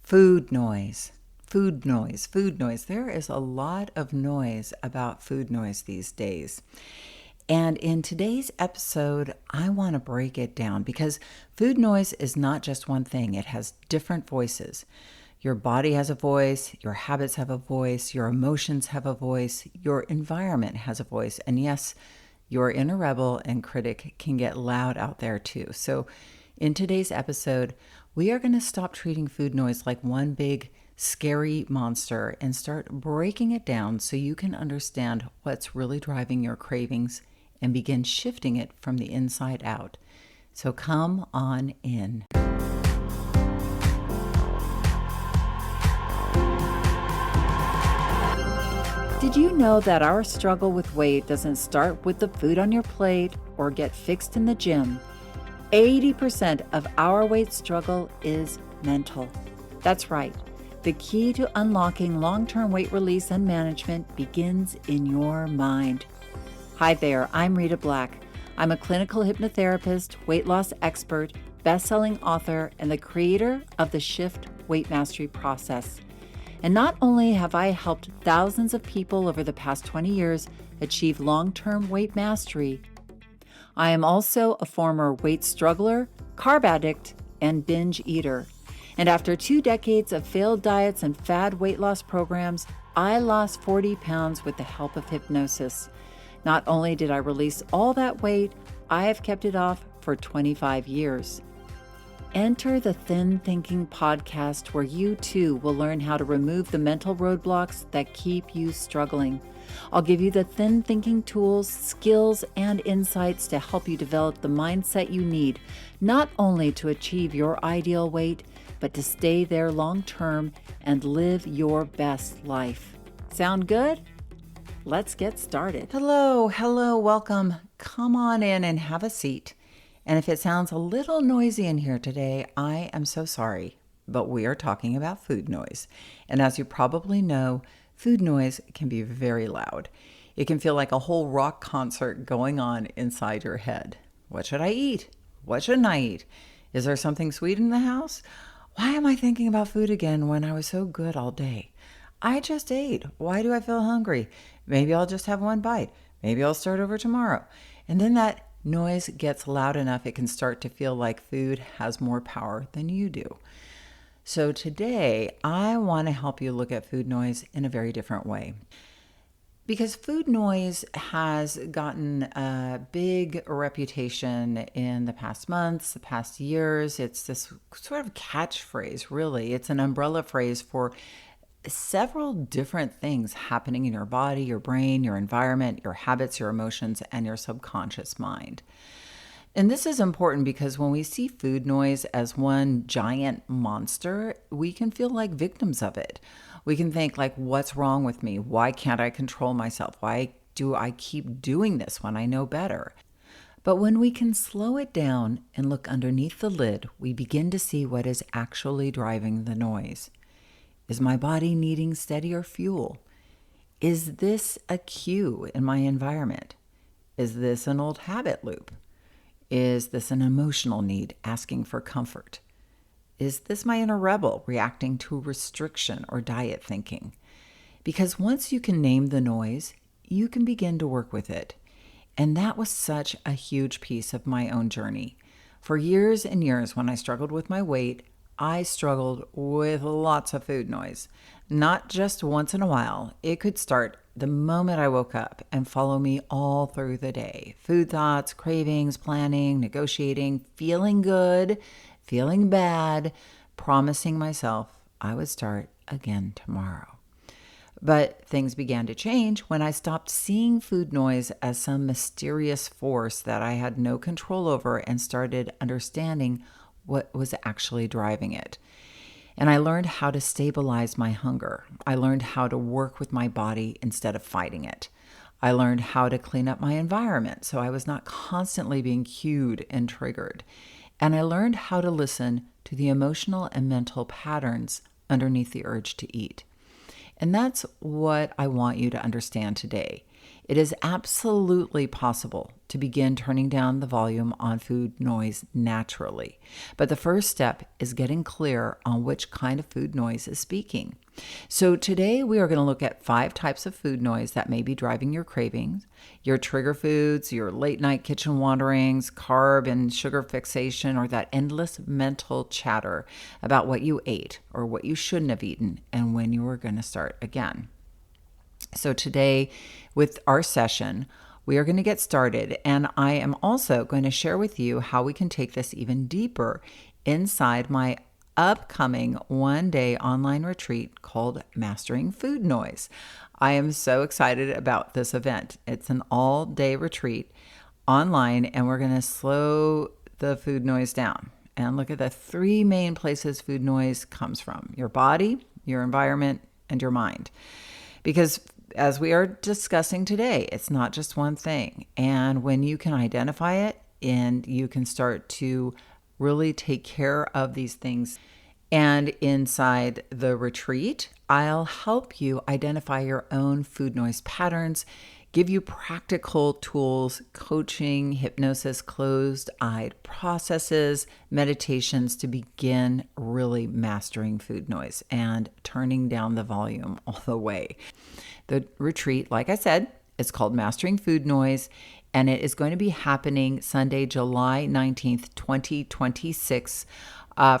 Food noise, food noise, food noise. There is a lot of noise about food noise these days. And in today's episode, I want to break it down because food noise is not just one thing. It has different voices. Your body has a voice, your habits have a voice, your emotions have a voice, your environment has a voice. And yes, your inner rebel and critic can get loud out there too. So in today's episode, we are going to stop treating food noise like one big scary monster and start breaking it down so you can understand what's really driving your cravings and begin shifting it from the inside out. So come on in. Did you know that our struggle with weight doesn't start with the food on your plate or get fixed in the gym? 80% of our weight struggle is mental. That's right. The key to unlocking long-term weight release and management begins in your mind. Hi there, I'm Rita Black. I'm a clinical hypnotherapist, weight loss expert, best-selling author, and the creator of the Shift Weight Mastery process. And not only have I helped thousands of people over the past 20 years achieve long-term weight mastery, I am also a former weight struggler, carb addict, and binge eater. And after 2 decades of failed diets and fad weight loss programs, I lost 40 pounds with the help of hypnosis. Not only did I release all that weight, I have kept it off for 25 years. Enter the Thin Thinking podcast, where you too will learn how to remove the mental roadblocks that keep you struggling. I'll give you the thin thinking tools, skills, and insights to help you develop the mindset you need, not only to achieve your ideal weight, but to stay there long term and live your best life. Sound good? Let's get started. Hello, welcome. Come on in and have a seat. And if it sounds a little noisy in here today, I am so sorry, but we are talking about food noise. And as you probably know, food noise can be very loud. It can feel like a whole rock concert going on inside your head. What should I eat? What shouldn't I eat? Is there something sweet in the house? Why am I thinking about food again when I was so good all day? I just ate. Why do I feel hungry? Maybe I'll just have one bite. Maybe I'll start over tomorrow. And then that noise gets loud enough, it can start to feel like food has more power than you do. So today, I want to help you look at food noise in a very different way. Because food noise has gotten a big reputation in the past months, the past years. It's this sort of catchphrase, really. It's an umbrella phrase for several different things happening in your body, your brain, your environment, your habits, your emotions, and your subconscious mind. And this is important because when we see food noise as one giant monster, we can feel like victims of it. We can think like, what's wrong with me? Why can't I control myself? Why do I keep doing this when I know better? But when we can slow it down and look underneath the lid, we begin to see what is actually driving the noise. Is my body needing steadier fuel? Is this a cue in my environment? Is this an old habit loop? Is this an emotional need asking for comfort? Is this my inner rebel reacting to restriction or diet thinking? Because once you can name the noise, you can begin to work with it. And that was such a huge piece of my own journey. For years and years, when I struggled with my weight, I struggled with lots of food noise. Not just once in a while. It could start the moment I woke up and follow me all through the day. Food thoughts, cravings, planning, negotiating, feeling good, feeling bad, promising myself I would start again tomorrow. But things began to change when I stopped seeing food noise as some mysterious force that I had no control over and started understanding what was actually driving it. And I learned how to stabilize my hunger. I learned how to work with my body instead of fighting it. I learned how to clean up my environment so I was not constantly being cued and triggered. And I learned how to listen to the emotional and mental patterns underneath the urge to eat. And that's what I want you to understand today. It is absolutely possible to begin turning down the volume on food noise naturally. But the first step is getting clear on which kind of food noise is speaking. So today we are going to look at 5 types of food noise that may be driving your cravings, your trigger foods, your late night kitchen wanderings, carb and sugar fixation, or that endless mental chatter about what you ate or what you shouldn't have eaten and when you were going to start again. So today with our session, we are going to get started, and I am also going to share with you how we can take this even deeper inside my upcoming one-day online retreat called Mastering Food Noise. I am so excited about this event. It's an all-day retreat online, and we're going to slow the food noise down and look at the 3 main places food noise comes from: your body, your environment, and your mind. Because as we are discussing today, it's not just one thing. And when you can identify it and you can start to really take care of these things, and inside the retreat, I'll help you identify your own food noise patterns, give you practical tools, coaching, hypnosis, closed-eyed processes, meditations to begin really mastering food noise and turning down the volume all the way. The retreat, like I said, it's called Mastering Food Noise, and it is going to be happening Sunday, July 19th, 2026,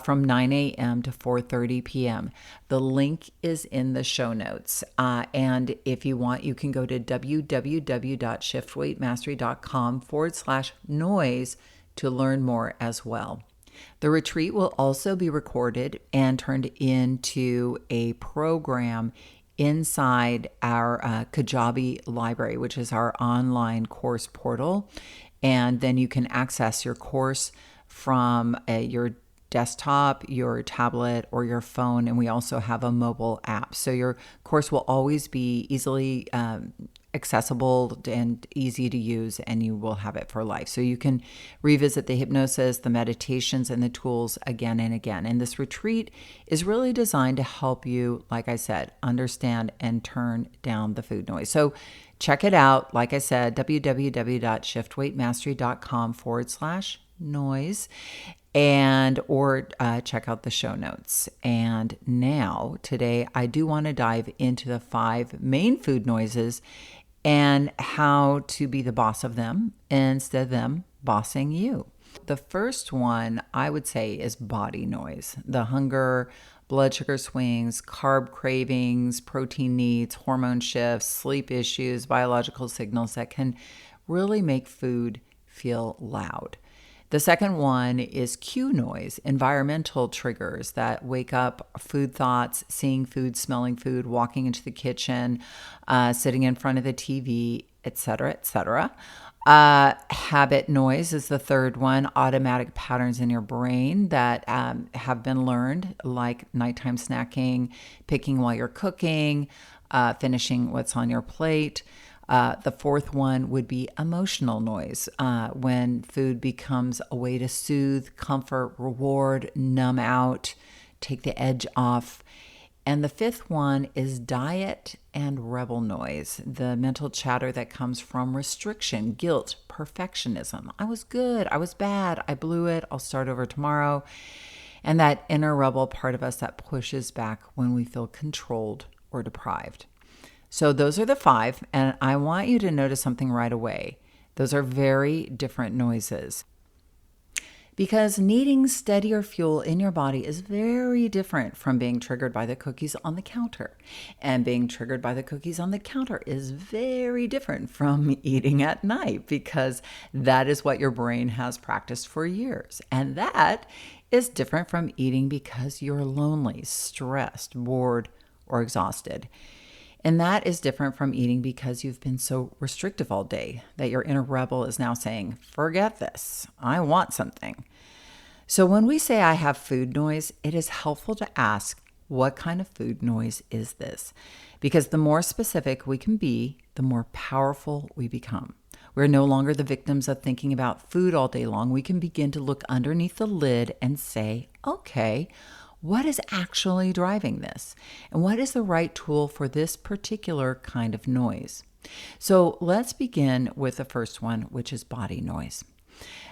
from 9 a.m. to 4:30 p.m. The link is in the show notes. And if you want, you can go to www.shiftweightmastery.com/noise to learn more as well. The retreat will also be recorded and turned into a program inside our Kajabi library, which is our online course portal. And then you can access your course from your desktop, your tablet, or your phone. And we also have a mobile app. So your course will always be easily accessible and easy to use, and you will have it for life. So you can revisit the hypnosis, the meditations, and the tools again and again. And this retreat is really designed to help you, like I said, understand and turn down the food noise. So check it out. Like I said, www.shiftweightmastery.com/noise. Or check out the show notes. And now, today, I do want to dive into the 5 main food noises and how to be the boss of them instead of them bossing you. The first one I would say is body noise. The hunger, blood sugar swings, carb cravings, protein needs, hormone shifts, sleep issues, biological signals that can really make food feel loud. The second one is cue noise, environmental triggers that wake up food thoughts, seeing food, smelling food, walking into the kitchen, sitting in front of the TV, etc., etc. Habit noise is the third one, automatic patterns in your brain that have been learned, like nighttime snacking, picking while you're cooking, finishing what's on your plate. The fourth one would be emotional noise, when food becomes a way to soothe, comfort, reward, numb out, take the edge off. And the fifth one is diet and rebel noise, the mental chatter that comes from restriction, guilt, perfectionism. I was good, I was bad, I blew it, I'll start over tomorrow. And that inner rebel part of us that pushes back when we feel controlled or deprived. So those are the 5, and I want you to notice something right away. Those are very different noises. Because needing steadier fuel in your body is very different from being triggered by the cookies on the counter. And being triggered by the cookies on the counter is very different from eating at night, because that is what your brain has practiced for years. And that is different from eating because you're lonely, stressed, bored, or exhausted. And that is different from eating because you've been so restrictive all day that your inner rebel is now saying, forget this, I want something. So when we say I have food noise, it is helpful to ask, what kind of food noise is this? Because the more specific we can be, the more powerful we become. We're no longer the victims of thinking about food all day long. We can begin to look underneath the lid and say, okay, what is actually driving this? And what is the right tool for this particular kind of noise? So let's begin with the first one, which is body noise.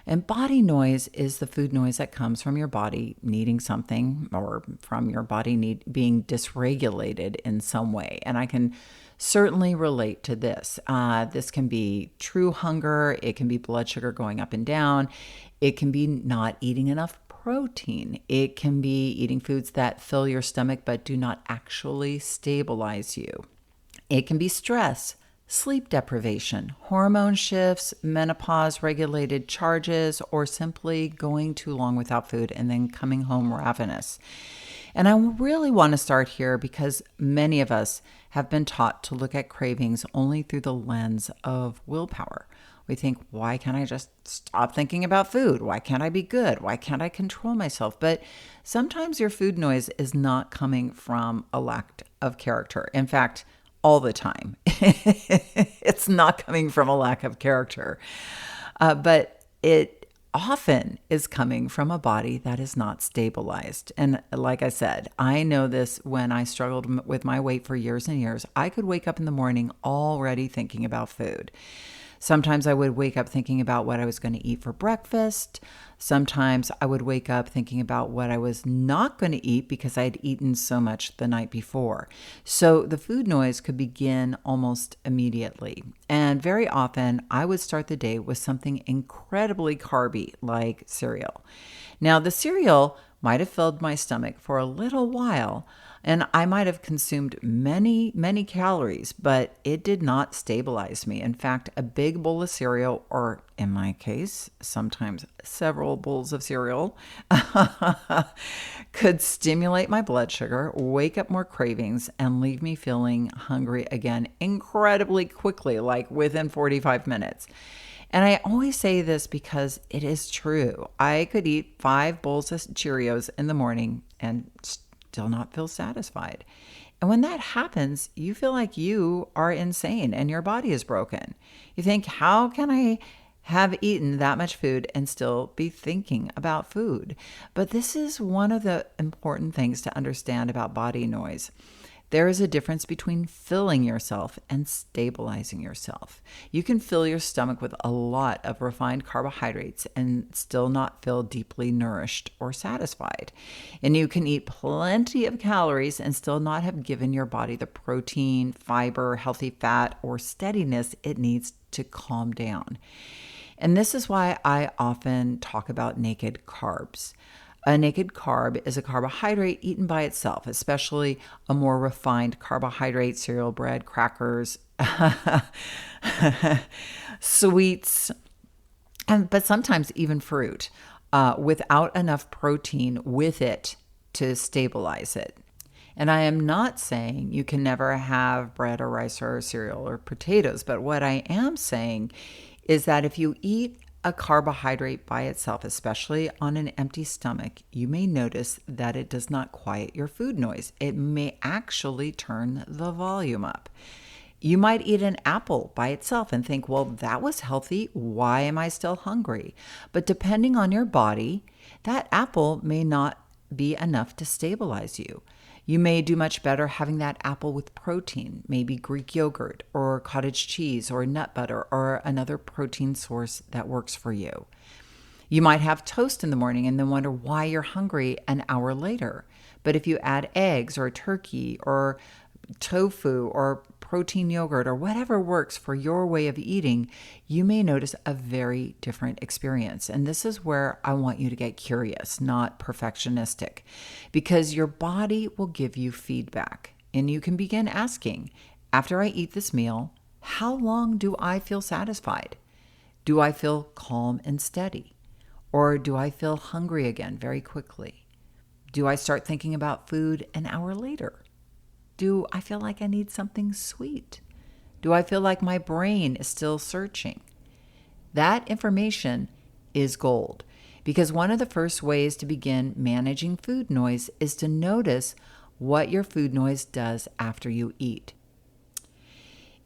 And body noise is the food noise that comes from your body needing something or from your body being dysregulated in some way. And I can certainly relate to this. This can be true hunger. It can be blood sugar going up and down. It can be not eating enough protein. It can be eating foods that fill your stomach but do not actually stabilize you. It can be stress, sleep deprivation, hormone shifts, menopause regulated charges, or simply going too long without food and then coming home ravenous. And I really want to start here because many of us have been taught to look at cravings only through the lens of willpower. We think, why can't I just stop thinking about food? Why can't I be good? Why can't I control myself? But sometimes your food noise is not coming from a lack of character. In fact, all the time. It's not coming from a lack of character, but it often is coming from a body that is not stabilized. And like I said, I know this when I struggled with my weight for years and years. I could wake up in the morning already thinking about food. Sometimes I would wake up thinking about what I was going to eat for breakfast. Sometimes I would wake up thinking about what I was not going to eat because I had eaten so much the night before. So the food noise could begin almost immediately. And very often I would start the day with something incredibly carby like cereal. Now the cereal might have filled my stomach for a little while, and I might have consumed many, many calories, but it did not stabilize me. In fact, a big bowl of cereal, or in my case, sometimes several bowls of cereal, could stimulate my blood sugar, wake up more cravings, and leave me feeling hungry again incredibly quickly, like within 45 minutes. And I always say this because it is true. I could eat 5 bowls of Cheerios in the morning and still not feel satisfied. And when that happens, you feel like you are insane and your body is broken. You think, how can I have eaten that much food and still be thinking about food? But this is one of the important things to understand about body noise. There is a difference between filling yourself and stabilizing yourself. You can fill your stomach with a lot of refined carbohydrates and still not feel deeply nourished or satisfied. And you can eat plenty of calories and still not have given your body the protein, fiber, healthy fat, or steadiness it needs to calm down. And this is why I often talk about naked carbs. A naked carb is a carbohydrate eaten by itself, especially a more refined carbohydrate, cereal, bread, crackers, sweets, but sometimes even fruit, without enough protein with it to stabilize it. And I am not saying you can never have bread or rice or cereal or potatoes, but what I am saying is that if you eat a carbohydrate by itself, especially on an empty stomach, you may notice that it does not quiet your food noise. It may actually turn the volume up. You might eat an apple by itself and think, well, that was healthy. Why am I still hungry? But depending on your body, that apple may not be enough to stabilize you. You may do much better having that apple with protein, maybe Greek yogurt or cottage cheese or nut butter or another protein source that works for you. You might have toast in the morning and then wonder why you're hungry an hour later. But if you add eggs or turkey or tofu or protein yogurt or whatever works for your way of eating, you may notice a very different experience. And this is where I want you to get curious, not perfectionistic, because your body will give you feedback. And you can begin asking, after I eat this meal, how long do I feel satisfied? Do I feel calm and steady? Or do I feel hungry again very quickly? Do I start thinking about food an hour later? Do I feel like I need something sweet? Do I feel like my brain is still searching? That information is gold, because one of the first ways to begin managing food noise is to notice what your food noise does after you eat.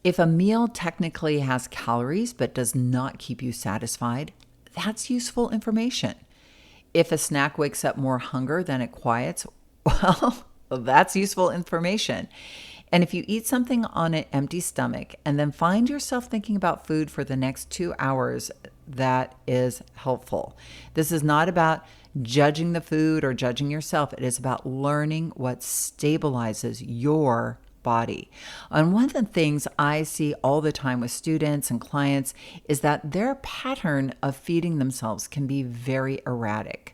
If a meal technically has calories but does not keep you satisfied, that's useful information. If a snack wakes up more hunger than it quiets, well, that's useful information. And if you eat something on an empty stomach and then find yourself thinking about food for the next 2 hours, that is helpful. This is not about judging the food or judging yourself. It is about learning what stabilizes your body. And one of the things I see all the time with students and clients is that their pattern of feeding themselves can be very erratic.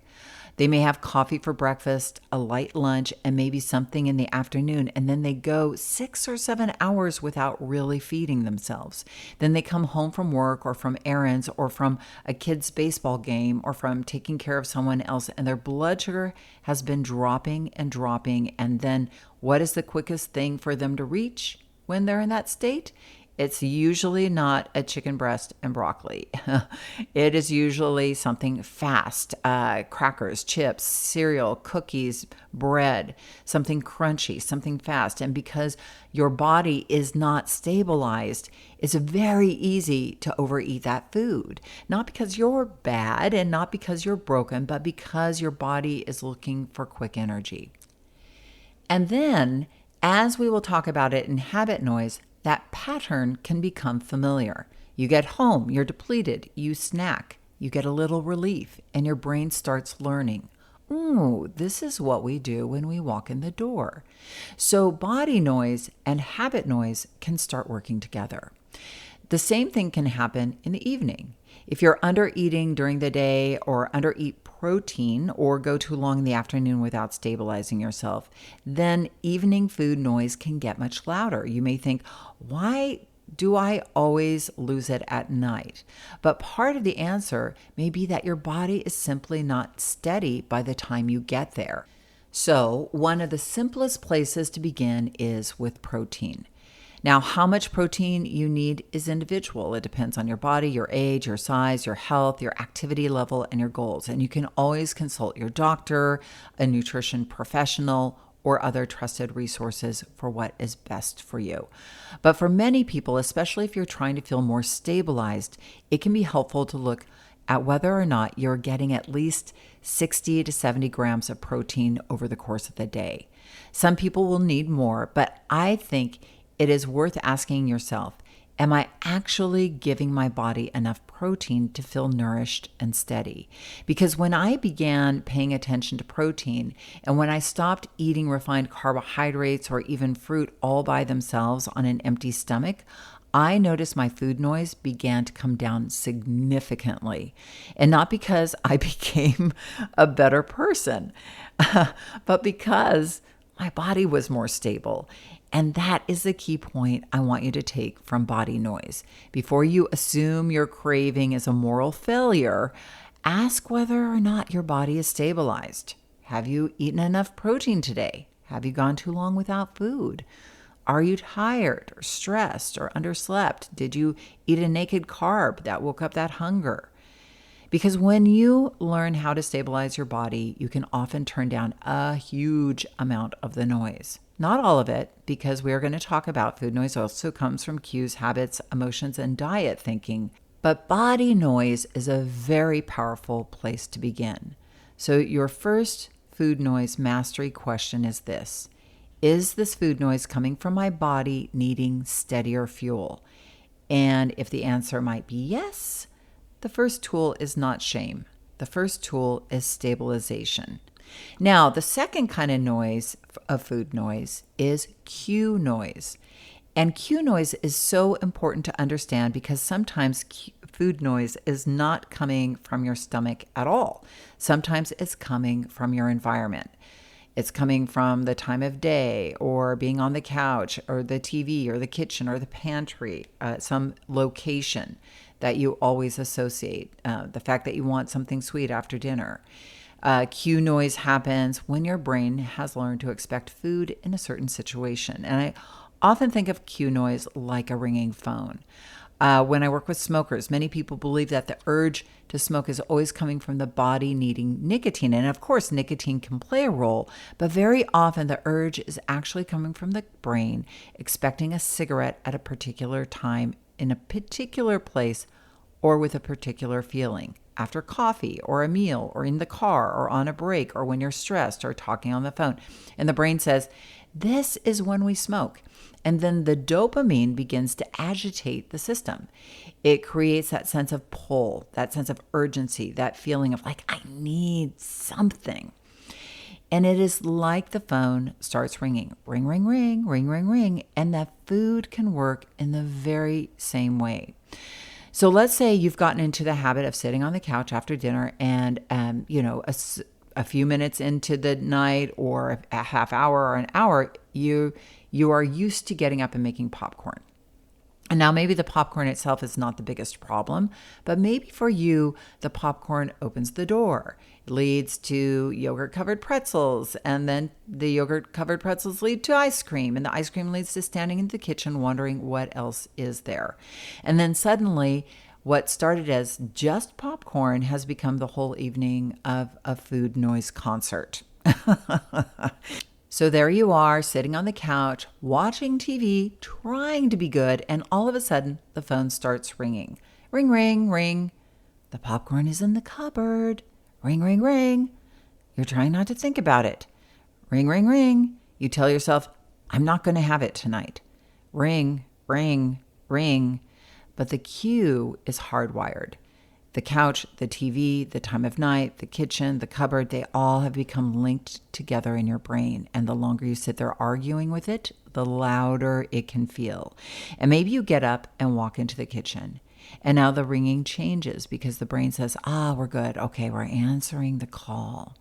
They may have coffee for breakfast, a light lunch, and maybe something in the afternoon, and then they go 6 or 7 hours without really feeding themselves. Then they come home from work or from errands or from a kid's baseball game or from taking care of someone else, and their blood sugar has been dropping and dropping. And then what is the quickest thing for them to reach when they're in that state? It's usually not a chicken breast and broccoli. It is usually something fast, crackers, chips, cereal, cookies, bread, something crunchy, something fast. And because your body is not stabilized, it's very easy to overeat that food. Not because you're bad and not because you're broken, but because your body is looking for quick energy. And then, as we will talk about it in habit noise, that pattern can become familiar. You get home, you're depleted, you snack, you get a little relief, and your brain starts learning. Ooh, this is what we do when we walk in the door. So body noise and habit noise can start working together. The same thing can happen in the evening. If you're under eating during the day or under eat protein or go too long in the afternoon without stabilizing yourself, then evening food noise can get much louder. You may think, why do I always lose it at night? But part of the answer may be that your body is simply not steady by the time you get there. So one of the simplest places to begin is with protein. Now, how much protein you need is individual. It depends on your body, your age, your size, your health, your activity level, and your goals. And you can always consult your doctor, a nutrition professional, or other trusted resources for what is best for you. But for many people, especially if you're trying to feel more stabilized, it can be helpful to look at whether or not you're getting at least 60 to 70 grams of protein over the course of the day. Some people will need more, but I think it is worth asking yourself, am I actually giving my body enough protein to feel nourished and steady? Because when I began paying attention to protein and when I stopped eating refined carbohydrates or even fruit all by themselves on an empty stomach, I noticed my food noise began to come down significantly. And not because I became a better person, but because my body was more stable. And that is the key point I want you to take from body noise. Before you assume your craving is a moral failure, ask whether or not your body is stabilized. Have you eaten enough protein today? Have you gone too long without food? Are you tired or stressed or underslept? Did you eat a naked carb that woke up that hunger? Because when you learn how to stabilize your body, you can often turn down a huge amount of the noise. Not all of it, because we are going to talk about food noise also comes from cues, habits, emotions, and diet thinking. But body noise is a very powerful place to begin. So your first food noise mastery question is this: is this food noise coming from my body needing steadier fuel? And if the answer might be yes, the first tool is not shame. The first tool is stabilization. Now, the second kind of noise, of food noise, is cue noise. And cue noise is so important to understand because sometimes food noise is not coming from your stomach at all. Sometimes it's coming from your environment. It's coming from the time of day or being on the couch or the TV or the kitchen or the pantry, some location that you always associate, the fact that you want something sweet after dinner. Cue noise happens when your brain has learned to expect food in a certain situation. And I often think of cue noise like a ringing phone. When I work with smokers, many people believe that the urge to smoke is always coming from the body needing nicotine. And of course, nicotine can play a role, but very often the urge is actually coming from the brain expecting a cigarette at a particular time in a particular place or with a particular feeling. after coffee or a meal or in the car or on a break or when you're stressed or talking on the phone. And the brain says, this is when we smoke. And then the dopamine begins to agitate the system. It creates that sense of pull, that sense of urgency, that feeling of like, I need something. And it is like the phone starts ringing, ring, ring, ring, ring, ring, ring. And that food can work in the very same way. So let's say you've gotten into the habit of sitting on the couch after dinner and, a few minutes into the night or a half hour or an hour, you are used to getting up and making popcorn. And now maybe the popcorn itself is not the biggest problem, but maybe for you, the popcorn opens the door. It leads to yogurt-covered pretzels, and then the yogurt-covered pretzels lead to ice cream, and the ice cream leads to standing in the kitchen wondering what else is there. And then suddenly, what started as just popcorn has become the whole evening of a food noise concert. So there you are, sitting on the couch, watching TV, trying to be good, and all of a sudden, the phone starts ringing. Ring, ring, ring. The popcorn is in the cupboard. Ring, ring, ring. You're trying not to think about it. Ring, ring, ring. You tell yourself, I'm not going to have it tonight. Ring, ring, ring. But the cue is hardwired. The couch, the TV, the time of night, the kitchen, the cupboard, they all have become linked together in your brain. And the longer you sit there arguing with it, the louder it can feel. And maybe you get up and walk into the kitchen. And now the ringing changes because the brain says, we're good. Okay, we're answering the call.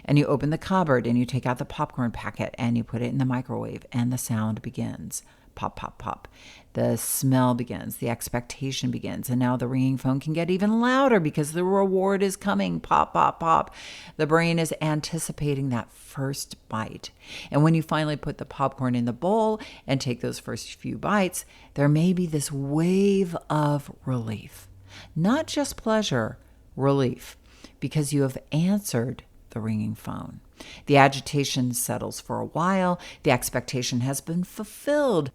And you open the cupboard and you take out the popcorn packet and you put it in the microwave and the sound begins. Pop, pop, pop. The smell begins. The expectation begins. And now the ringing phone can get even louder because the reward is coming. Pop, pop, pop. The brain is anticipating that first bite. And when you finally put the popcorn in the bowl and take those first few bites, there may be this wave of relief. Not just pleasure, relief. Because you have answered the ringing phone. The agitation settles for a while. The expectation has been fulfilled.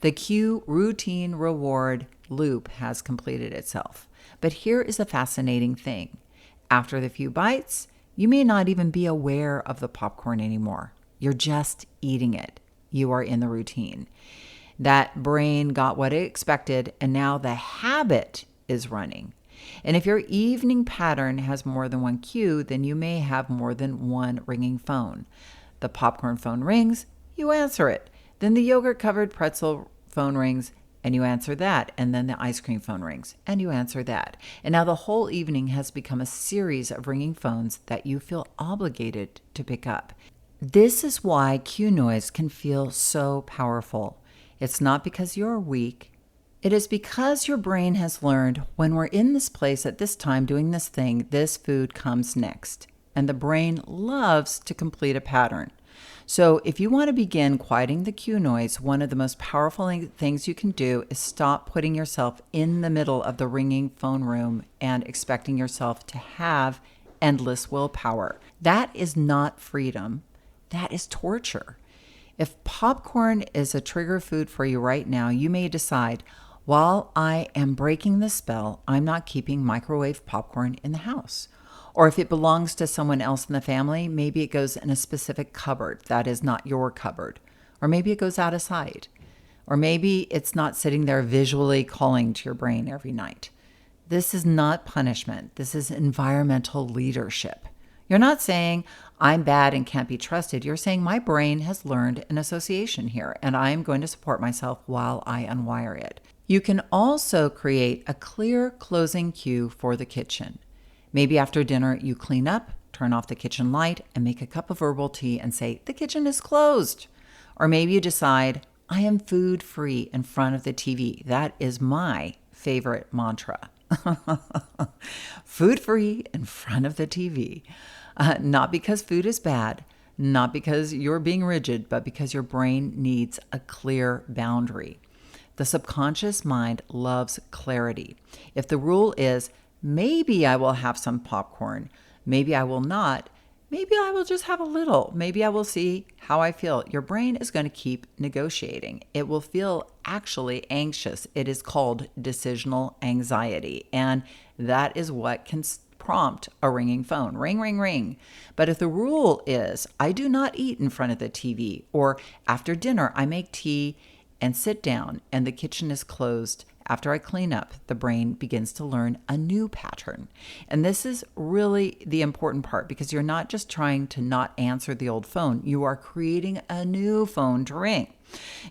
The cue, routine, reward loop has completed itself. But here is a fascinating thing. After the few bites, you may not even be aware of the popcorn anymore. You're just eating it. You are in the routine. That brain got what it expected, and now the habit is running. And if your evening pattern has more than one cue, then you may have more than one ringing phone. The popcorn phone rings, you answer it. Then the yogurt-covered pretzel phone rings, and you answer that. And then the ice cream phone rings, and you answer that. And now the whole evening has become a series of ringing phones that you feel obligated to pick up. This is why cue noise can feel so powerful. It's not because you're weak. It is because your brain has learned when we're in this place at this time doing this thing, this food comes next. And the brain loves to complete a pattern. So if you want to begin quieting the cue noise, one of the most powerful things you can do is stop putting yourself in the middle of the ringing phone room and expecting yourself to have endless willpower. That is not freedom. That is torture. If popcorn is a trigger food for you right now, you may decide, while I am breaking the spell, I'm not keeping microwave popcorn in the house. Or if it belongs to someone else in the family, maybe it goes in a specific cupboard that is not your cupboard. Or maybe it goes out of sight. Or maybe it's not sitting there visually calling to your brain every night. This is not punishment. This is environmental leadership. You're not saying, I'm bad and can't be trusted. You're saying, my brain has learned an association here, and I am going to support myself while I unwire it. You can also create a clear closing cue for the kitchen. Maybe after dinner, you clean up, turn off the kitchen light, and make a cup of herbal tea and say, the kitchen is closed. Or maybe you decide, I am food free in front of the TV. That is my favorite mantra. Food free in front of the TV. Not because food is bad, not because you're being rigid, but because your brain needs a clear boundary. The subconscious mind loves clarity. If the rule is, maybe I will have some popcorn, maybe I will not, Maybe I will just have a little. Maybe I will see how I feel. Your brain is going to keep negotiating. It will feel actually anxious. It is called decisional anxiety. And that is what can prompt a ringing phone. Ring, ring, ring. But if the rule is I do not eat in front of the TV, or after dinner I make tea and sit down and the kitchen is closed, after I clean up, the brain begins to learn a new pattern. And this is really the important part, because you're not just trying to not answer the old phone, you are creating a new phone to ring.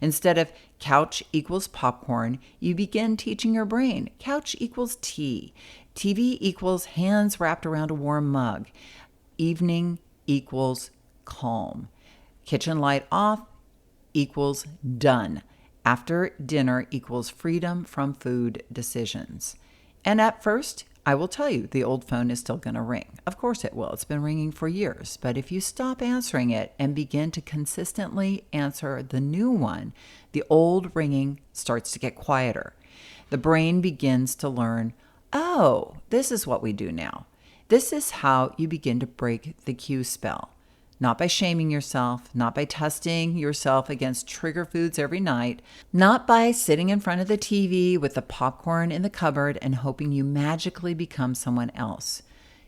Instead of couch equals popcorn, you begin teaching your brain couch equals tea, TV equals hands wrapped around a warm mug, evening equals calm, kitchen light off equals done. After dinner equals freedom from food decisions. And at first, I will tell you, the old phone is still going to ring. Of course it will. It's been ringing for years. But if you stop answering it and begin to consistently answer the new one, the old ringing starts to get quieter. The brain begins to learn, oh, this is what we do now. This is how you begin to break the cue spell. Not by shaming yourself, not by testing yourself against trigger foods every night, not by sitting in front of the TV with the popcorn in the cupboard and hoping you magically become someone else.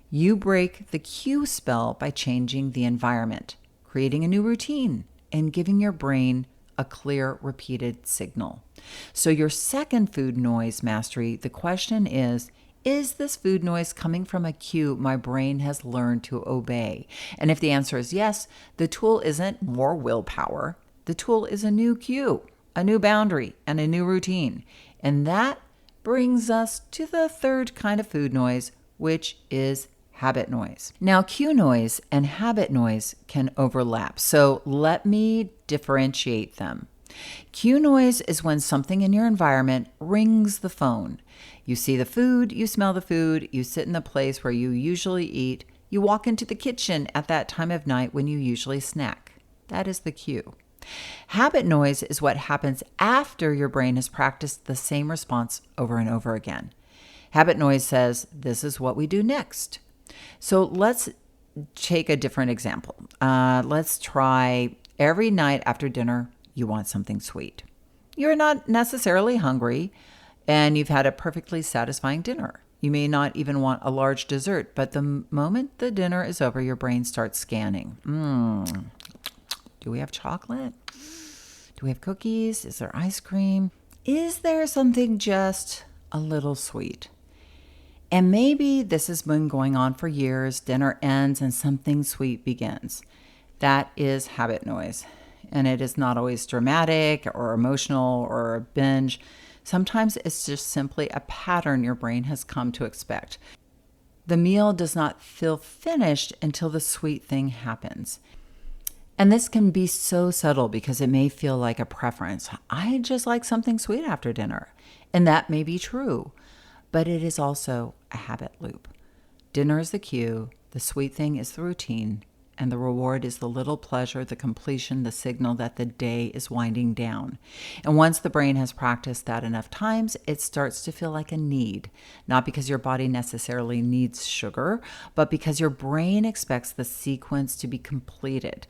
You break the cue spell by changing the environment, creating a new routine, and giving your brain a clear, repeated signal. So your second food noise mastery, the question is this food noise coming from a cue my brain has learned to obey? And if the answer is yes, the tool isn't more willpower. The tool is a new cue, a new boundary, and a new routine. And that brings us to the third kind of food noise, which is habit noise. Now, cue noise and habit noise can overlap, so let me differentiate them. Cue noise is when something in your environment rings the phone. You see the food, you smell the food, you sit in the place where you usually eat, you walk into the kitchen at that time of night when you usually snack. That is the cue. Habit noise is what happens after your brain has practiced the same response over and over again. Habit noise says, this is what we do next. So let's take a different example. Let's try every night after dinner, you want something sweet. You're not necessarily hungry, and you've had a perfectly satisfying dinner. You may not even want a large dessert, but the moment the dinner is over, your brain starts scanning. Do we have chocolate? Do we have cookies? Is there ice cream? Is there something just a little sweet? And maybe this has been going on for years. Dinner ends and something sweet begins. That is habit noise. And it is not always dramatic or emotional or a binge. Sometimes it's just simply a pattern your brain has come to expect. The meal does not feel finished until the sweet thing happens. And this can be so subtle because it may feel like a preference. I just like something sweet after dinner. And that may be true, but it is also a habit loop. Dinner is the cue, the sweet thing is the routine, and the reward is the little pleasure, the completion, the signal that the day is winding down. And once the brain has practiced that enough times, it starts to feel like a need, not because your body necessarily needs sugar, but because your brain expects the sequence to be completed.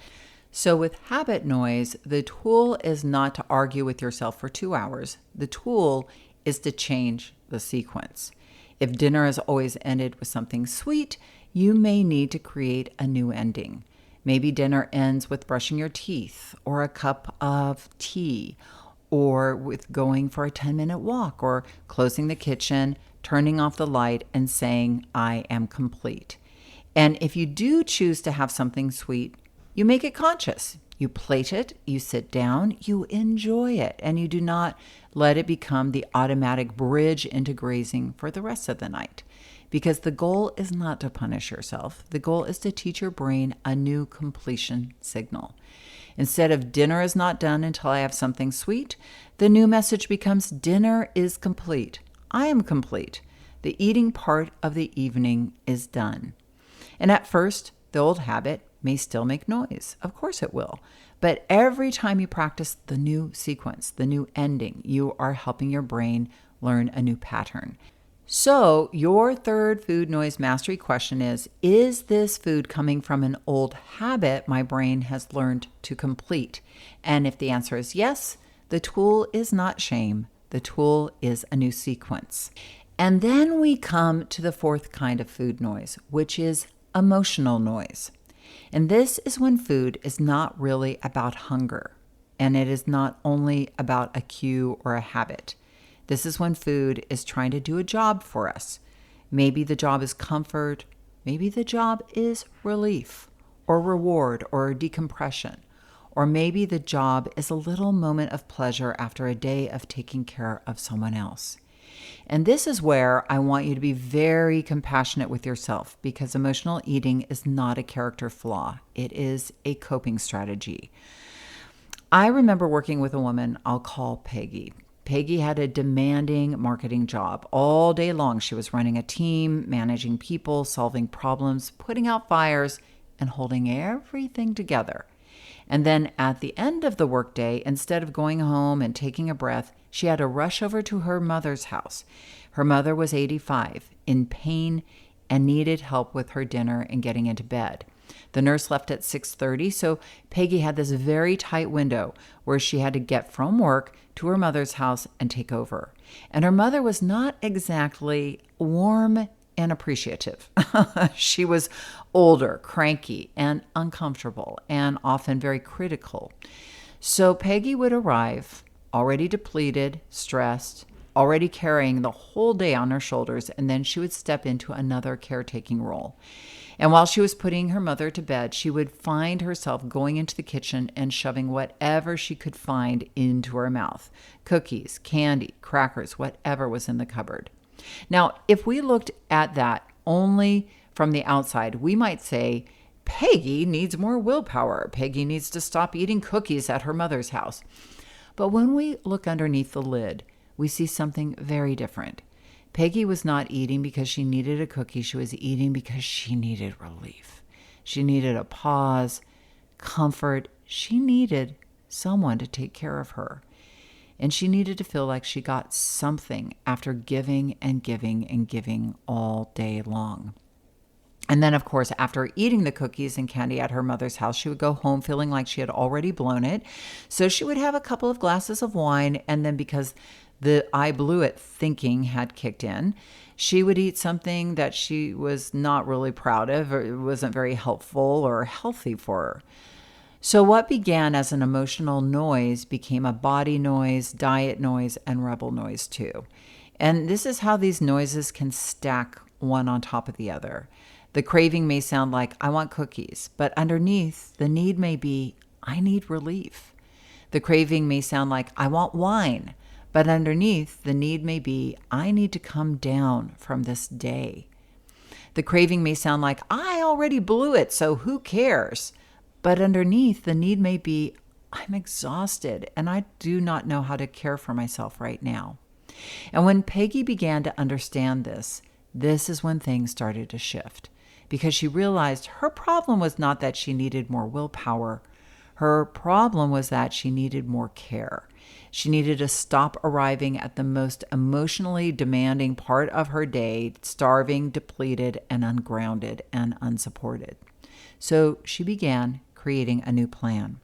So with habit noise, the tool is not to argue with yourself for 2 hours. The tool is to change the sequence. If dinner has always ended with something sweet, you may need to create a new ending. Maybe dinner ends with brushing your teeth or a cup of tea, or with going for a 10-minute walk, or closing the kitchen, turning off the light, and saying, I am complete. And if you do choose to have something sweet, you make it conscious. You plate it, you sit down, you enjoy it, and you do not let it become the automatic bridge into grazing for the rest of the night. Because the goal is not to punish yourself. The goal is to teach your brain a new completion signal. Instead of dinner is not done until I have something sweet, the new message becomes dinner is complete. I am complete. The eating part of the evening is done. And at first, the old habit may still make noise. Of course it will. But every time you practice the new sequence, the new ending, you are helping your brain learn a new pattern. So, your third food noise mastery question is this food coming from an old habit my brain has learned to complete? And if the answer is yes, the tool is not shame. The tool is a new sequence. And then we come to the fourth kind of food noise, which is emotional noise. And this is when food is not really about hunger, and it is not only about a cue or a habit. This is when food is trying to do a job for us. Maybe the job is comfort, maybe the job is relief or reward or decompression, or maybe the job is a little moment of pleasure after a day of taking care of someone else. And this is where I want you to be very compassionate with yourself, because emotional eating is not a character flaw. It is a coping strategy. I remember working with a woman I'll call Peggy. Peggy had a demanding marketing job. All day long, she was running a team, managing people, solving problems, putting out fires, and holding everything together. And then at the end of the workday, instead of going home and taking a breath, she had to rush over to her mother's house. Her mother was 85, in pain, and needed help with her dinner and getting into bed. The nurse left at 6:30, so Peggy had this very tight window where she had to get from work to her mother's house and take over. And her mother was not exactly warm and appreciative. She was older, cranky, and uncomfortable, and often very critical. So Peggy would arrive already depleted, stressed, already carrying the whole day on her shoulders, and then she would step into another caretaking role. And while she was putting her mother to bed, she would find herself going into the kitchen and shoving whatever she could find into her mouth. Cookies, candy, crackers, whatever was in the cupboard. Now, if we looked at that only from the outside, we might say, Peggy needs more willpower. Peggy needs to stop eating cookies at her mother's house. But when we look underneath the lid, we see something very different. Peggy was not eating because she needed a cookie. She was eating because she needed relief. She needed a pause, comfort. She needed someone to take care of her. And she needed to feel like she got something after giving and giving and giving all day long. And then, of course, after eating the cookies and candy at her mother's house, she would go home feeling like she had already blown it. So she would have a couple of glasses of wine, and then because the I blew it thinking had kicked in, she would eat something that she was not really proud of, or it wasn't very helpful or healthy for her. So what began as an emotional noise became a body noise, diet noise, and rebel noise too. And this is how these noises can stack one on top of the other. The craving may sound like, I want cookies, but underneath, the need may be, I need relief. The craving may sound like, I want wine, but underneath, the need may be, I need to come down from this day. The craving may sound like, I already blew it, so who cares? But underneath, the need may be, I'm exhausted and I do not know how to care for myself right now. And when Peggy began to understand this is when things started to shift, because she realized her problem was not that she needed more willpower. Her problem was that she needed more care. She needed to stop arriving at the most emotionally demanding part of her day, starving, depleted, and ungrounded and unsupported. So she began creating a new plan.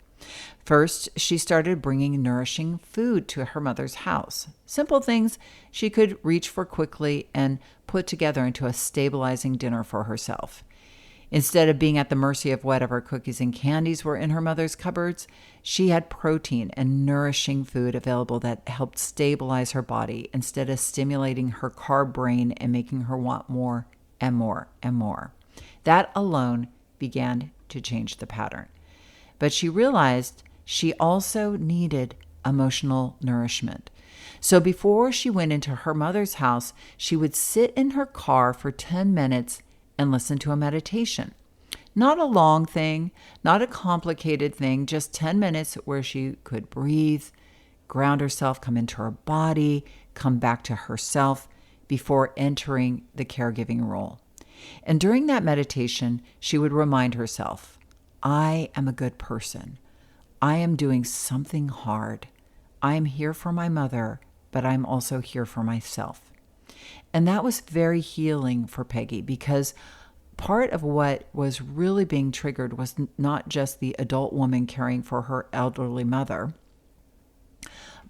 First, she started bringing nourishing food to her mother's house. Simple things she could reach for quickly and put together into a stabilizing dinner for herself. Instead of being at the mercy of whatever cookies and candies were in her mother's cupboards, she had protein and nourishing food available that helped stabilize her body instead of stimulating her carb brain and making her want more and more and more. That alone began to change the pattern. But she realized she also needed emotional nourishment. So before she went into her mother's house, she would sit in her car for 10 minutes and listen to a meditation. Not a long thing, not a complicated thing, just 10 minutes where she could breathe, ground herself, come into her body, come back to herself before entering the caregiving role. And during that meditation, she would remind herself, I am a good person. I am doing something hard. I am here for my mother, but I'm also here for myself. And that was very healing for Peggy, because part of what was really being triggered was not just the adult woman caring for her elderly mother,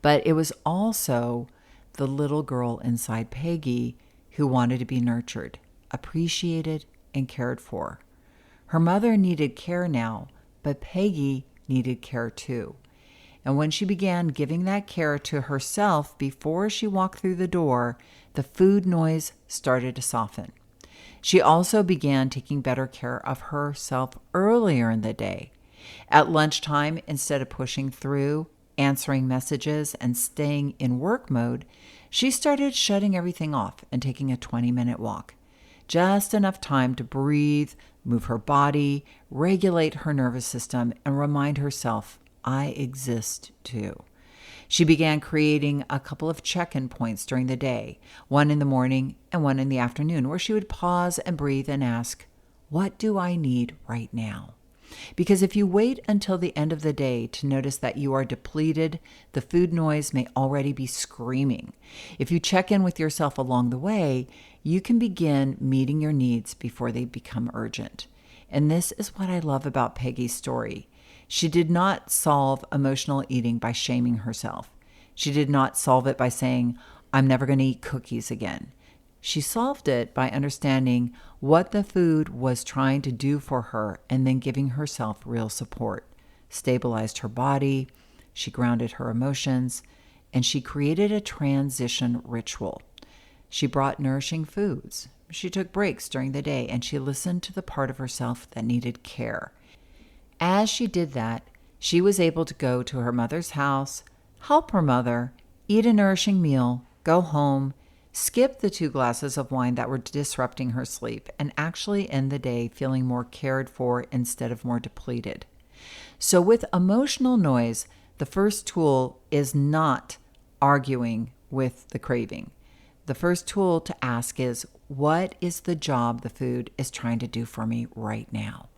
but it was also the little girl inside Peggy who wanted to be nurtured, appreciated, and cared for. Her mother needed care now, but Peggy needed care too. And when she began giving that care to herself before she walked through the door, the food noise started to soften. She also began taking better care of herself earlier in the day. At lunchtime, instead of pushing through, answering messages, and staying in work mode, she started shutting everything off and taking a 20-minute walk. Just enough time to breathe, move her body, regulate her nervous system, and remind herself, I exist too. She began creating a couple of check-in points during the day, one in the morning and one in the afternoon, where she would pause and breathe and ask, what do I need right now? Because if you wait until the end of the day to notice that you are depleted, the food noise may already be screaming. If you check in with yourself along the way, you can begin meeting your needs before they become urgent. And this is what I love about Peggy's story. She did not solve emotional eating by shaming herself. She did not solve it by saying, I'm never going to eat cookies again. She solved it by understanding what the food was trying to do for her and then giving herself real support, stabilized her body, she grounded her emotions, and she created a transition ritual. She brought nourishing foods. She took breaks during the day, and she listened to the part of herself that needed care. As she did that, she was able to go to her mother's house, help her mother, eat a nourishing meal, go home, skip the 2 glasses of wine that were disrupting her sleep, and actually end the day feeling more cared for instead of more depleted. So with emotional noise, the first tool is not arguing with the craving. The first tool to ask is, what is the job the food is trying to do for me right now?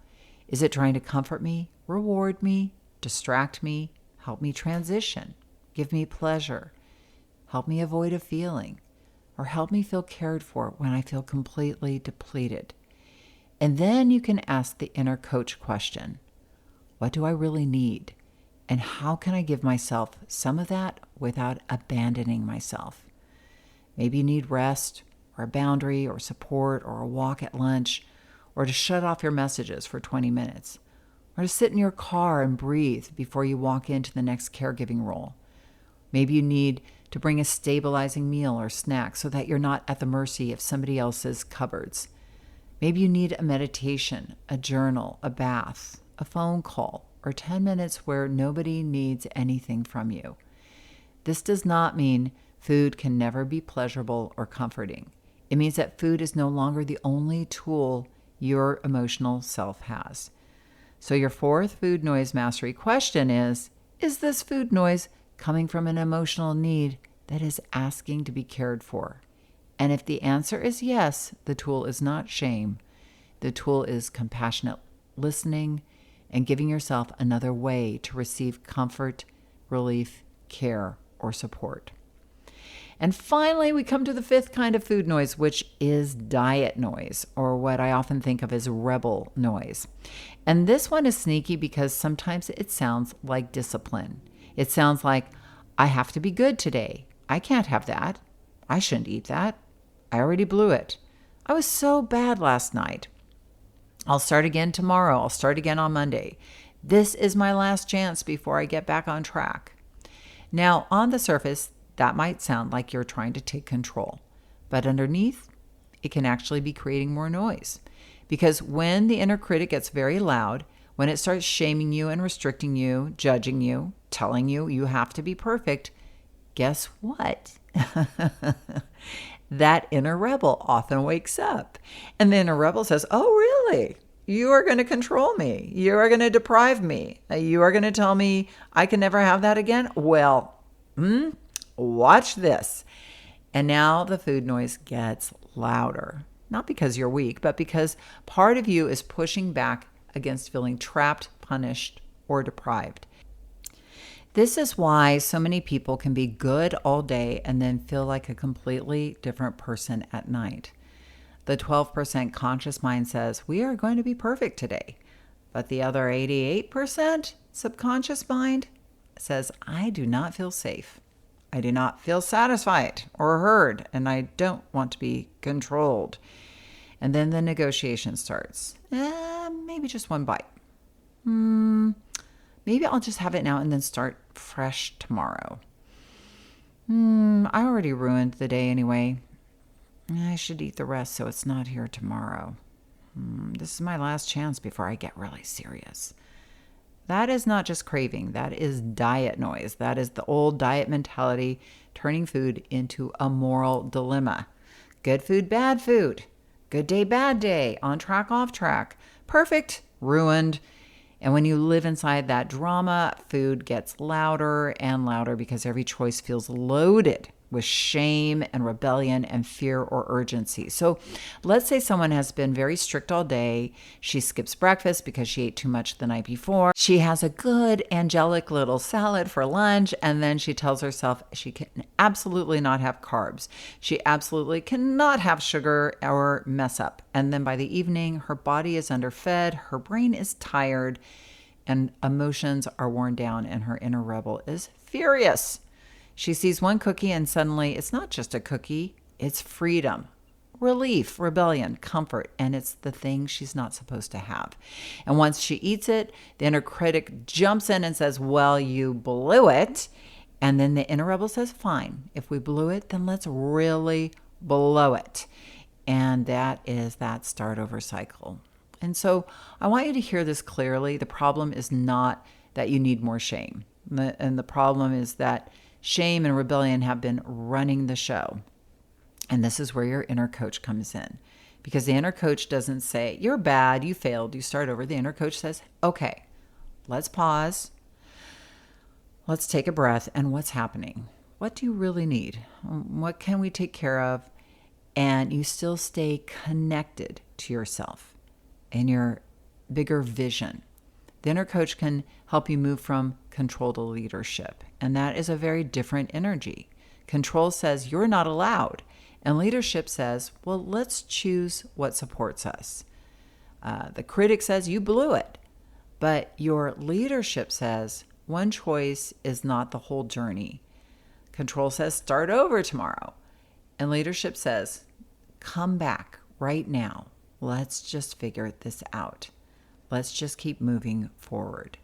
Is it trying to comfort me, reward me, distract me, help me transition, give me pleasure, help me avoid a feeling, or help me feel cared for when I feel completely depleted? And then you can ask the inner coach question, what do I really need? And how can I give myself some of that without abandoning myself? Maybe you need rest, or a boundary, or support, or a walk at lunch, or to shut off your messages for 20 minutes, or to sit in your car and breathe before you walk into the next caregiving role. Maybe you need to bring a stabilizing meal or snack so that you're not at the mercy of somebody else's cupboards. Maybe you need a meditation, a journal, a bath, a phone call, or 10 minutes where nobody needs anything from you. This does not mean food can never be pleasurable or comforting. It means that food is no longer the only tool your emotional self has. So your 4th food noise mastery question is this food noise coming from an emotional need that is asking to be cared for? And if the answer is yes, the tool is not shame. The tool is compassionate listening and giving yourself another way to receive comfort, relief, care, or support. And finally, we come to the 5th kind of food noise, which is diet noise, or what I often think of as rebel noise. And this one is sneaky because sometimes it sounds like discipline. It sounds like, I have to be good today. I can't have that. I shouldn't eat that. I already blew it. I was so bad last night. I'll start again tomorrow. I'll start again on Monday. This is my last chance before I get back on track. Now, on the surface, that might sound like you're trying to take control, but underneath, it can actually be creating more noise. Because when the inner critic gets very loud, when it starts shaming you and restricting you, judging you, telling you you have to be perfect, guess what? That inner rebel often wakes up. And the inner rebel says, oh, really? You are going to control me. You are going to deprive me. You are going to tell me I can never have that again? Well, watch this. And now the food noise gets louder. Not because you're weak, but because part of you is pushing back against feeling trapped, punished, or deprived. This is why so many people can be good all day and then feel like a completely different person at night. The 12% conscious mind says, we are going to be perfect today. But the other 88% subconscious mind says, I do not feel safe. I do not feel satisfied or heard, and I don't want to be controlled. And then the negotiation starts. Maybe just one bite. Maybe I'll just have it now and then start fresh tomorrow. I already ruined the day anyway. I should eat the rest so it's not here tomorrow. This is my last chance before I get really serious. That is not just craving. That is diet noise. That is the old diet mentality turning food into a moral dilemma. Good food, bad food. Good day, bad day. On track, off track. Perfect, ruined. And when you live inside that drama, food gets louder and louder because every choice feels loaded with shame and rebellion and fear or urgency. So let's say someone has been very strict all day. She skips breakfast because she ate too much the night before. She has a good angelic little salad for lunch, and then she tells herself she can absolutely not have carbs. She absolutely cannot have sugar or mess up. And then by the evening, her body is underfed, her brain is tired, and emotions are worn down, and her inner rebel is furious. She sees one cookie and suddenly it's not just a cookie, it's freedom, relief, rebellion, comfort, and it's the thing she's not supposed to have. And once she eats it, the inner critic jumps in and says, well, you blew it. And then the inner rebel says, fine, if we blew it, then let's really blow it. And that is that start over cycle. And so I want you to hear this clearly. The problem is not that you need more shame. And the problem is that shame and rebellion have been running the show. And this is where your inner coach comes in. Because the inner coach doesn't say, you're bad, you failed, you start over. The inner coach says, okay, let's pause. Let's take a breath. And what's happening? What do you really need? What can we take care of? And you still stay connected to yourself and your bigger vision. The inner coach can help you move from control to leadership. And that is a very different energy. Control says you're not allowed. And leadership says, well, let's choose what supports us. The critic says you blew it. But your leadership says one choice is not the whole journey. Control says start over tomorrow. And leadership says come back right now. Let's just figure this out. Let's just keep moving forward.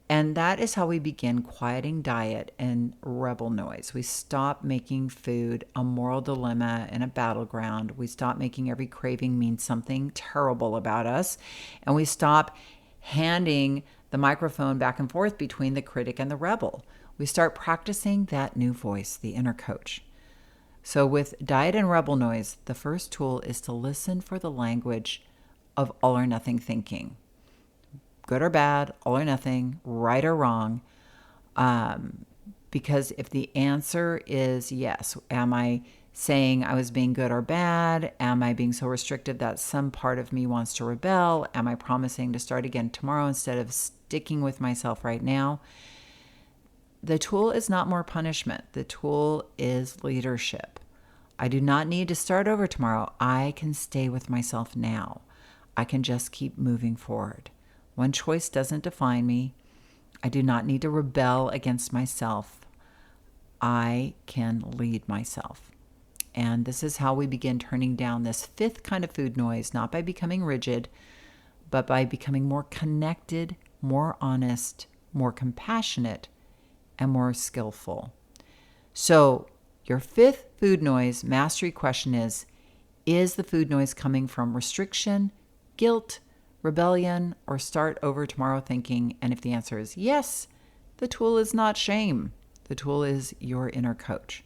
And that is how we begin quieting diet and rebel noise. We stop making food a moral dilemma and a battleground. We stop making every craving mean something terrible about us. And we stop handing the microphone back and forth between the critic and the rebel. We start practicing that new voice, the inner coach. So with diet and rebel noise, the first tool is to listen for the language of all or nothing thinking. Good or bad, all or nothing, right or wrong. Because if the answer is yes, am I saying I was being good or bad? Am I being so restrictive that some part of me wants to rebel? Am I promising to start again tomorrow instead of sticking with myself right now? The tool is not more punishment. The tool is leadership. I do not need to start over tomorrow. I can stay with myself now. I can just keep moving forward. One choice doesn't define me. I do not need to rebel against myself. I can lead myself. And this is how we begin turning down this fifth kind of food noise, not by becoming rigid, but by becoming more connected, more honest, more compassionate, and more skillful. So your fifth food noise mastery question is the food noise coming from restriction, guilt, rebellion, or start over tomorrow thinking? And if the answer is yes, the tool is not shame. The tool is your inner coach.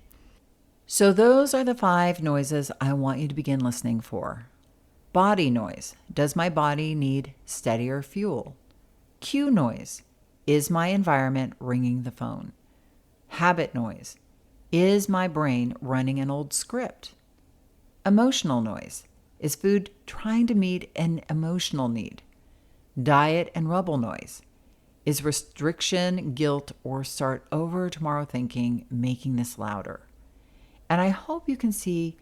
So those are the 5 noises I want you to begin listening for. Body noise. Does my body need steadier fuel? Cue noise. Is my environment ringing the phone? Habit noise. Is my brain running an old script? Emotional noise. Is food trying to meet an emotional need? Diet and rebel noise. Is restriction, guilt, or start over tomorrow thinking making this louder? And I hope you can see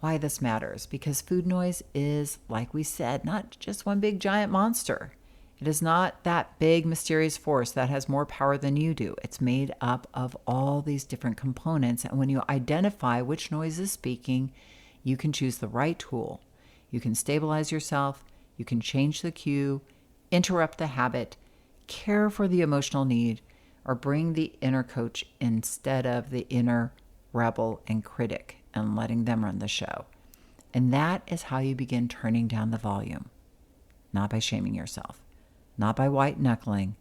why this matters, because food noise is, like we said, not just one big giant monster. It is not that big mysterious force that has more power than you do. It's made up of all these different components. And when you identify which noise is speaking, you can choose the right tool. You can stabilize yourself. You can change the cue, interrupt the habit, care for the emotional need, or bring the inner coach instead of the inner rebel and critic and letting them run the show. And that is how you begin turning down the volume, not by shaming yourself, not by white knuckling,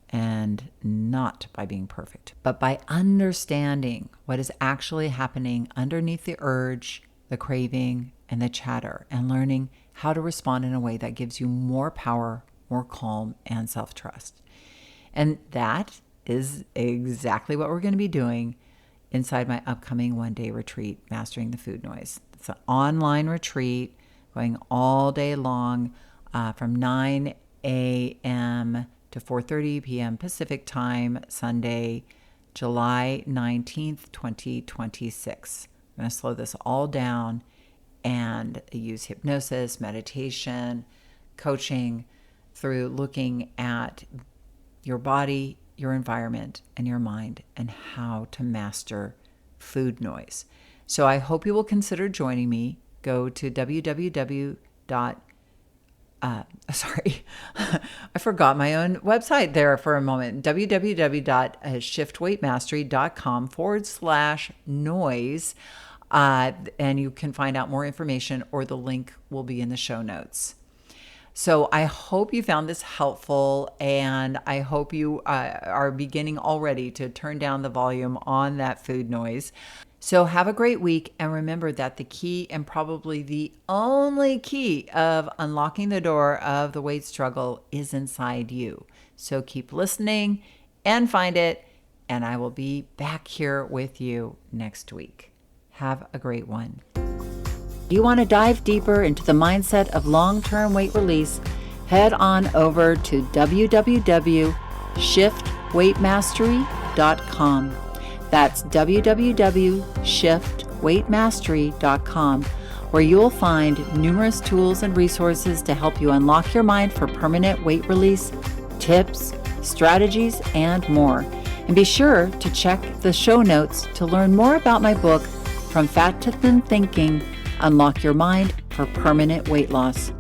and not by being perfect, but by understanding what is actually happening underneath the urge, the craving, and the chatter, and learning how to respond in a way that gives you more power, more calm, and self-trust. And that is exactly what we're going to be doing inside my upcoming one-day retreat, Mastering the Food Noise. It's an online retreat going all day long from 9 a.m. to 4:30 p.m. Pacific time, Sunday, July 19th, 2026. I'm going to slow this all down and use hypnosis, meditation, coaching through looking at your body, your environment, and your mind, and how to master food noise. So I hope you will consider joining me. Go to I forgot my own website there for a moment. www.shiftweightmastery.com/noise. And you can find out more information, or the link will be in the show notes. So I hope you found this helpful, and I hope you are beginning already to turn down the volume on that food noise. So have a great week, and remember that the key, and probably the only key of unlocking the door of the weight struggle, is inside you. So keep listening and find it, and I will be back here with you next week. Have a great one. Do you want to dive deeper into the mindset of long-term weight release? Head on over to www.shiftweightmastery.com. That's www.shiftweightmastery.com, where you will find numerous tools and resources to help you unlock your mind for permanent weight release, tips, strategies, and more. And be sure to check the show notes to learn more about my book, From Fat to Thin Thinking: Unlock Your Mind for Permanent Weight Loss.